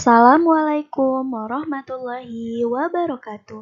Assalamualaikum warahmatullahi wabarakatuh.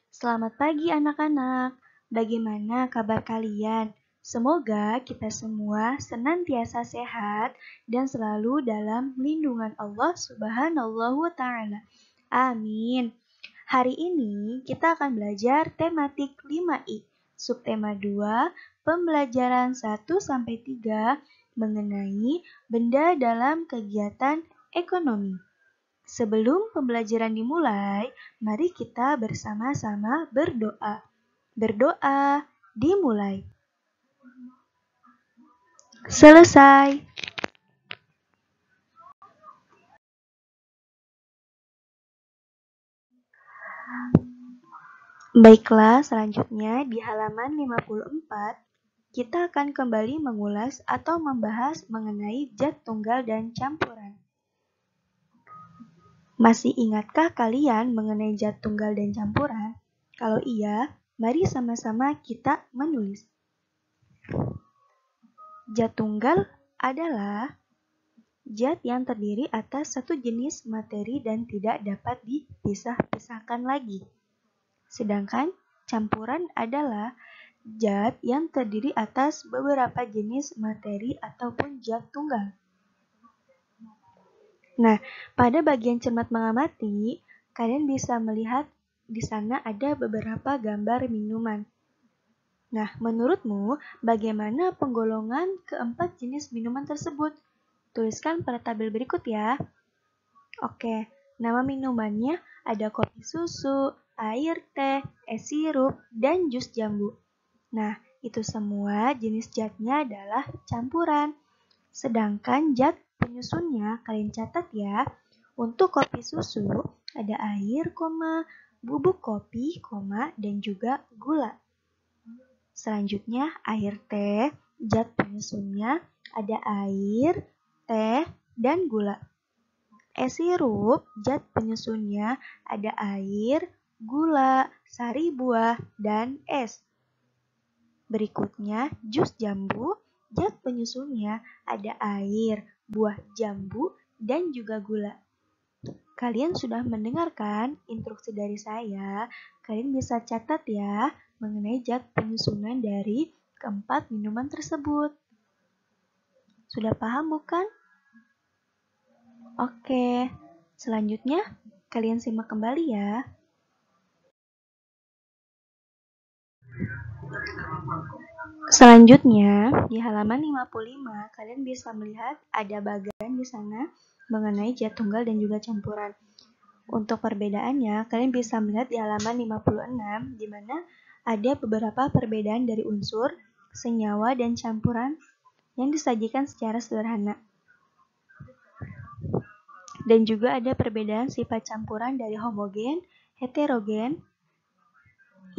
Selamat pagi anak-anak. Bagaimana kabar kalian? Semoga kita semua senantiasa sehat dan selalu dalam lindungan Allah Subhanahu wa Ta'ala. Amin. Hari ini kita akan belajar tematik 5I, subtema 2, pembelajaran 1-3 mengenai benda dalam kegiatan ekonomi. Sebelum pembelajaran dimulai, mari kita bersama-sama berdoa. Berdoa dimulai. Selesai. Baiklah, selanjutnya di halaman 54, kita akan kembali mengulas atau membahas mengenai zat tunggal dan campuran. Masih ingatkah kalian mengenai zat tunggal dan campuran? Kalau iya, mari sama-sama kita menulis. Zat tunggal adalah zat yang terdiri atas satu jenis materi dan tidak dapat dipisah-pisahkan lagi. Sedangkan campuran adalah zat yang terdiri atas beberapa jenis materi ataupun zat tunggal. Nah, pada bagian cermat mengamati, kalian bisa melihat di sana ada beberapa gambar minuman. Nah, menurutmu bagaimana penggolongan keempat jenis minuman tersebut? Tuliskan pada tabel berikut ya. Oke, nama minumannya ada kopi susu, air teh, es sirup, dan jus jambu. Nah, itu semua jenis zatnya adalah campuran. Sedangkan zat penyusunnya kalian catat ya. Untuk kopi susu ada air, bubuk kopi, dan juga gula. Selanjutnya air teh, zat penyusunnya ada air, teh, dan gula. Es sirup, zat penyusunnya ada air, gula, sari buah, dan es. Berikutnya jus jambu, zat penyusunnya ada air, buah jambu, dan juga gula. Kalian sudah mendengarkan instruksi dari saya, kalian bisa catat ya mengenai zat penyusunan dari keempat minuman tersebut. Sudah paham bukan? Oke, selanjutnya kalian simak kembali ya. Selanjutnya, di halaman 55, kalian bisa melihat ada bagian di sana mengenai zat tunggal dan juga campuran. Untuk perbedaannya, kalian bisa melihat di halaman 56, di mana ada beberapa perbedaan dari unsur, senyawa, dan campuran yang disajikan secara sederhana. Dan juga ada perbedaan sifat campuran dari homogen, heterogen,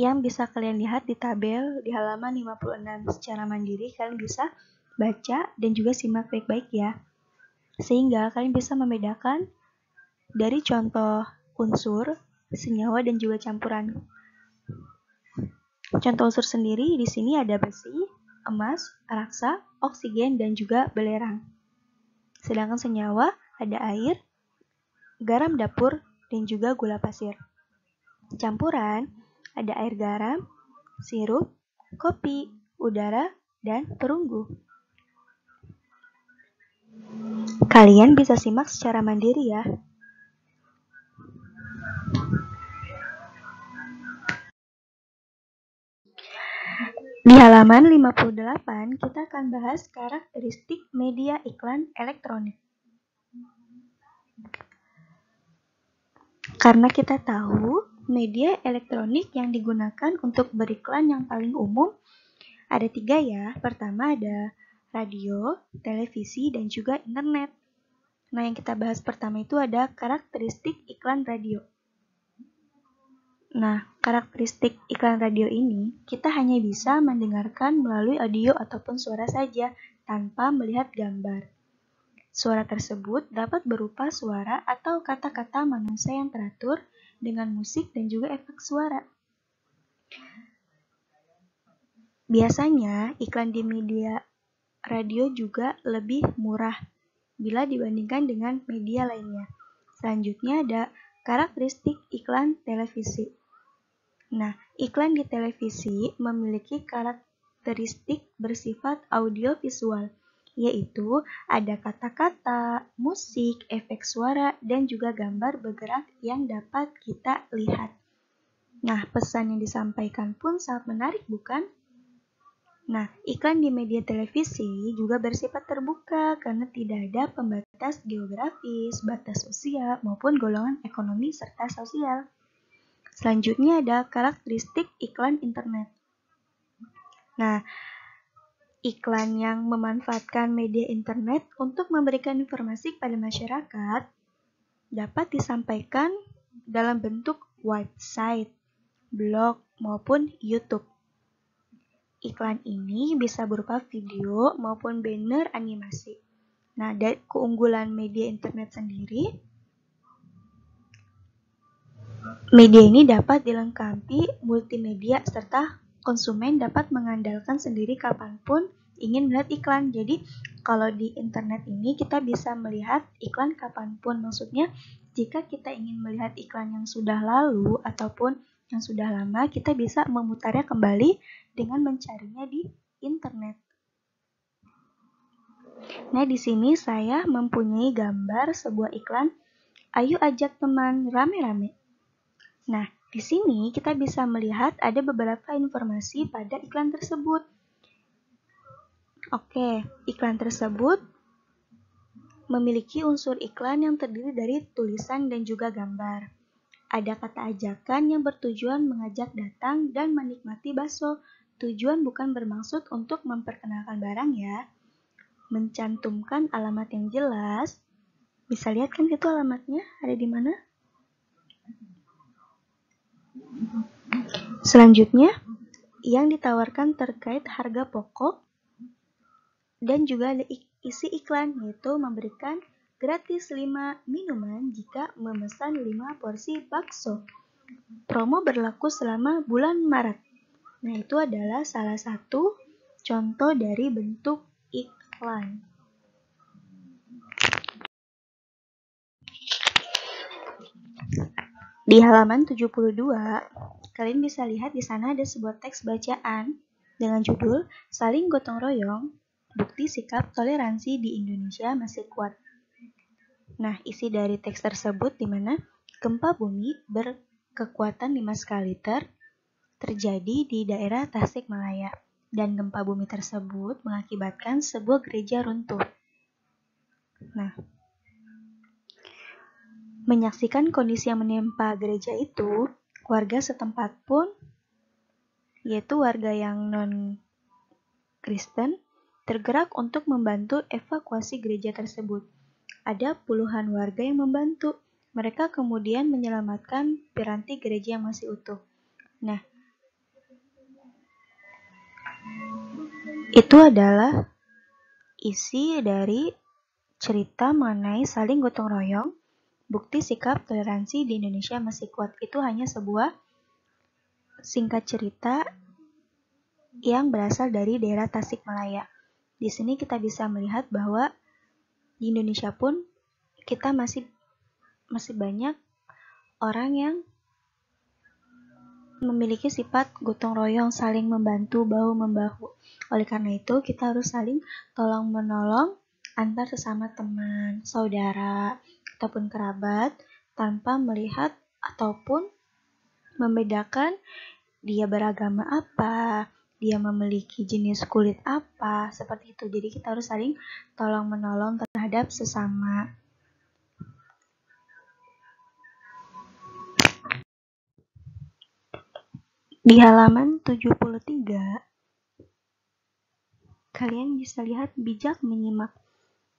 yang bisa kalian lihat di tabel di halaman 56 secara mandiri. Kalian bisa baca dan juga simak baik-baik ya, sehingga kalian bisa membedakan dari contoh unsur, senyawa, dan juga campuran. Contoh unsur sendiri di sini ada besi, emas, raksa, oksigen, dan juga belerang. Sedangkan senyawa ada air, garam dapur, dan juga gula pasir. Campuran ada air garam, sirup, kopi, udara, dan perunggu. Kalian bisa simak secara mandiri ya. Di halaman 58, kita akan bahas karakteristik media iklan elektronik. Karena kita tahu media elektronik yang digunakan untuk beriklan yang paling umum ada 3 ya. Pertama ada radio, televisi, dan juga internet. Nah, yang kita bahas pertama itu ada karakteristik iklan radio. Nah, karakteristik iklan radio ini kita hanya bisa mendengarkan melalui audio ataupun suara saja tanpa melihat gambar. Suara tersebut dapat berupa suara atau kata-kata manusia yang teratur dengan musik dan juga efek suara. Biasanya iklan di media radio juga lebih murah bila dibandingkan dengan media lainnya. Selanjutnya ada karakteristik iklan televisi. Nah, iklan di televisi memiliki karakteristik bersifat audiovisual, yaitu ada kata-kata, musik, efek suara, dan juga gambar bergerak yang dapat kita lihat. Nah, pesan yang disampaikan pun sangat menarik, bukan? Nah, iklan di media televisi juga bersifat terbuka karena tidak ada pembatas geografis, batas usia, maupun golongan ekonomi serta sosial. Selanjutnya ada karakteristik iklan internet. Nah, iklan yang memanfaatkan media internet untuk memberikan informasi kepada masyarakat dapat disampaikan dalam bentuk website, blog, maupun YouTube. Iklan ini bisa berupa video maupun banner animasi. Nah, dari keunggulan media internet sendiri, media ini dapat dilengkapi multimedia serta konsumen dapat mengandalkan sendiri kapanpun ingin melihat iklan. Jadi, kalau di internet ini kita bisa melihat iklan kapanpun. Maksudnya, jika kita ingin melihat iklan yang sudah lalu ataupun yang sudah lama, kita bisa memutarnya kembali dengan mencarinya di internet. Nah, di sini saya mempunyai gambar sebuah iklan, "Ayo ajak teman rame-rame." Nah, di sini kita bisa melihat ada beberapa informasi pada iklan tersebut. Oke, iklan tersebut memiliki unsur iklan yang terdiri dari tulisan dan juga gambar. Ada kata ajakan yang bertujuan mengajak datang dan menikmati bakso. Tujuan bukan bermaksud untuk memperkenalkan barang ya. Mencantumkan alamat yang jelas. Bisa lihat kan itu alamatnya ada di mana? Selanjutnya, yang ditawarkan terkait harga pokok dan juga ada isi iklan, yaitu memberikan gratis 5 minuman jika memesan 5 porsi bakso. Promo berlaku selama bulan Maret. Nah, itu adalah salah satu contoh dari bentuk iklan. Di halaman 72, kalian bisa lihat di sana ada sebuah teks bacaan dengan judul "Saling Gotong Royong, Bukti Sikap Toleransi di Indonesia Masih Kuat". Nah, isi dari teks tersebut di mana gempa bumi berkekuatan 5 skala Richter terjadi di daerah Tasikmalaya dan gempa bumi tersebut mengakibatkan sebuah gereja runtuh. Nah, menyaksikan kondisi yang menimpa gereja itu, warga setempat pun, yaitu warga yang non-Kristen, tergerak untuk membantu evakuasi gereja tersebut. Ada puluhan warga yang membantu. Mereka kemudian menyelamatkan piranti gereja yang masih utuh. Nah, itu adalah isi dari cerita mengenai saling gotong royong, bukti sikap toleransi di Indonesia masih kuat. Itu hanya sebuah singkat cerita yang berasal dari daerah Tasikmalaya. Di sini kita bisa melihat bahwa di Indonesia pun kita masih banyak orang yang memiliki sifat gotong royong, saling membantu bahu-membahu. Oleh karena itu, kita harus saling tolong-menolong antar sesama teman, saudara, ataupun kerabat tanpa melihat ataupun membedakan dia beragama apa, dia memiliki jenis kulit apa, seperti itu. Jadi kita harus saling tolong-menolong terhadap sesama. Di halaman 73, kalian bisa lihat bijak menyimak,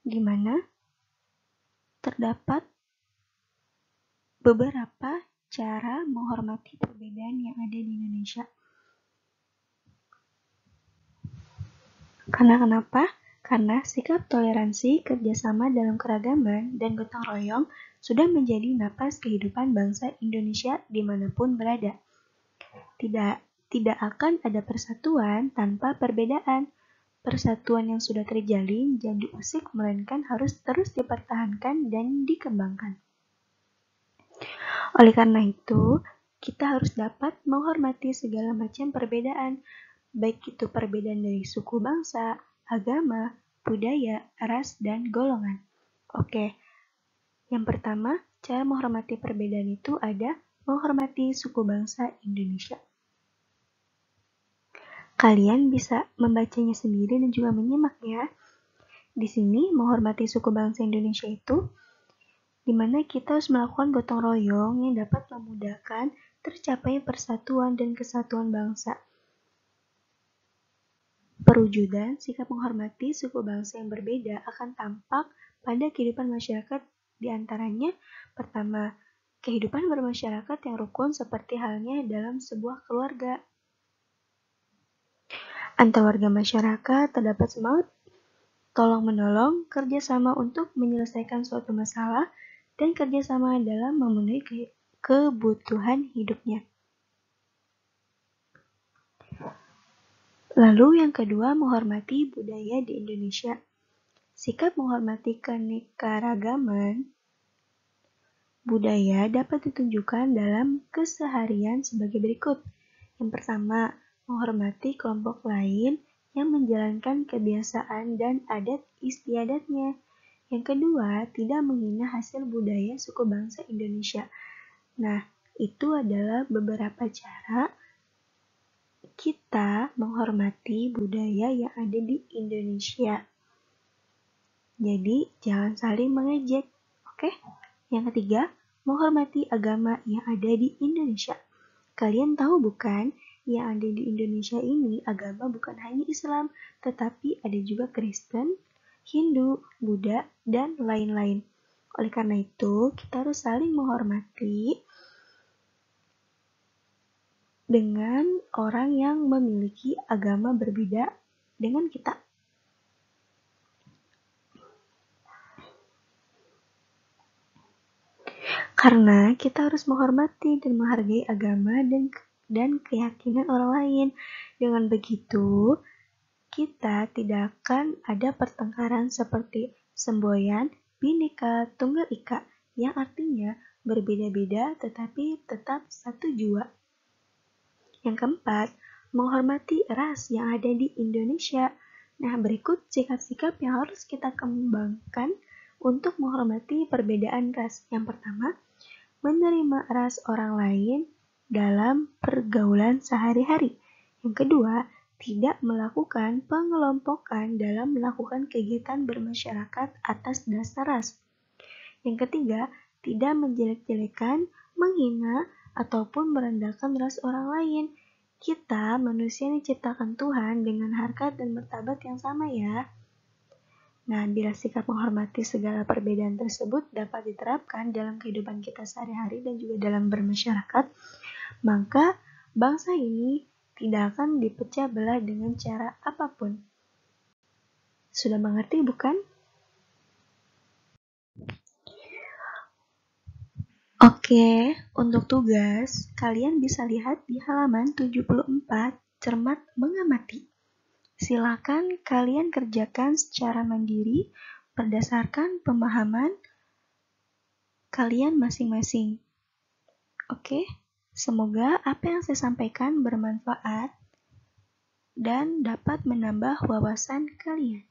di mana terdapat beberapa cara menghormati perbedaan yang ada di Indonesia. Karena kenapa? Karena sikap toleransi, kerjasama dalam keragaman, dan gotong royong sudah menjadi napas kehidupan bangsa Indonesia dimanapun berada. Tidak akan ada persatuan tanpa perbedaan. Persatuan yang sudah terjalin jangan diusik, melainkan harus terus dipertahankan dan dikembangkan. Oleh karena itu, kita harus dapat menghormati segala macam perbedaan, baik itu perbedaan dari suku bangsa, agama, budaya, ras, dan golongan. Oke, yang pertama, cara menghormati perbedaan itu ada menghormati suku bangsa Indonesia. Kalian bisa membacanya sendiri dan juga menyimak ya. Di sini menghormati suku bangsa Indonesia itu di mana kita harus melakukan gotong royong yang dapat memudahkan tercapai persatuan dan kesatuan bangsa. Perwujudan sikap menghormati suku bangsa yang berbeda akan tampak pada kehidupan masyarakat, di antaranya pertama, kehidupan bermasyarakat yang rukun seperti halnya dalam sebuah keluarga. Antar warga masyarakat terdapat semangat tolong-menolong, kerjasama untuk menyelesaikan suatu masalah, dan kerjasama dalam memenuhi kebutuhan hidupnya. Lalu yang kedua, menghormati budaya di Indonesia. Sikap menghormati keanekaragaman budaya dapat ditunjukkan dalam keseharian sebagai berikut. Yang pertama, menghormati kelompok lain yang menjalankan kebiasaan dan adat istiadatnya. Yang kedua, tidak menghina hasil budaya suku bangsa Indonesia. Nah, itu adalah beberapa cara kita menghormati budaya yang ada di Indonesia. Jadi, jangan saling mengejek. Oke? Yang ketiga, menghormati agama yang ada di Indonesia. Kalian tahu bukan, yang ada di Indonesia ini agama bukan hanya Islam, tetapi ada juga Kristen, Hindu, Buddha, dan lain-lain. Oleh karena itu, kita harus saling menghormati dengan orang yang memiliki agama berbeda dengan kita. Karena kita harus menghormati dan menghargai agama dan keyakinan orang lain. Dengan begitu, kita tidak akan ada pertengkaran seperti semboyan, Bhinneka Tunggal Ika, yang artinya berbeda-beda tetapi tetap satu jua. Yang keempat, menghormati ras yang ada di Indonesia. Nah, berikut sikap-sikap yang harus kita kembangkan untuk menghormati perbedaan ras. Yang pertama, menerima ras orang lain dalam pergaulan sehari-hari. Yang kedua, tidak melakukan pengelompokan dalam melakukan kegiatan bermasyarakat atas dasar ras. Yang ketiga, tidak menjelek-jelekan, menghina, ataupun merendahkan ras orang lain. Kita manusia yang diciptakan Tuhan dengan harkat dan martabat yang sama ya. Nah, bila sikap menghormati segala perbedaan tersebut dapat diterapkan dalam kehidupan kita sehari-hari dan juga dalam bermasyarakat, maka bangsa ini tidak akan dipecah belah dengan cara apapun. Sudah mengerti bukan? Oke, untuk tugas, kalian bisa lihat di halaman 74, cermat mengamati. Silakan kalian kerjakan secara mandiri berdasarkan pemahaman kalian masing-masing. Oke, semoga apa yang saya sampaikan bermanfaat dan dapat menambah wawasan kalian.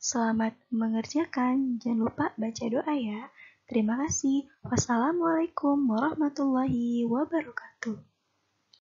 Selamat mengerjakan, jangan lupa baca doa ya. Terima kasih. Wassalamualaikum warahmatullahi wabarakatuh.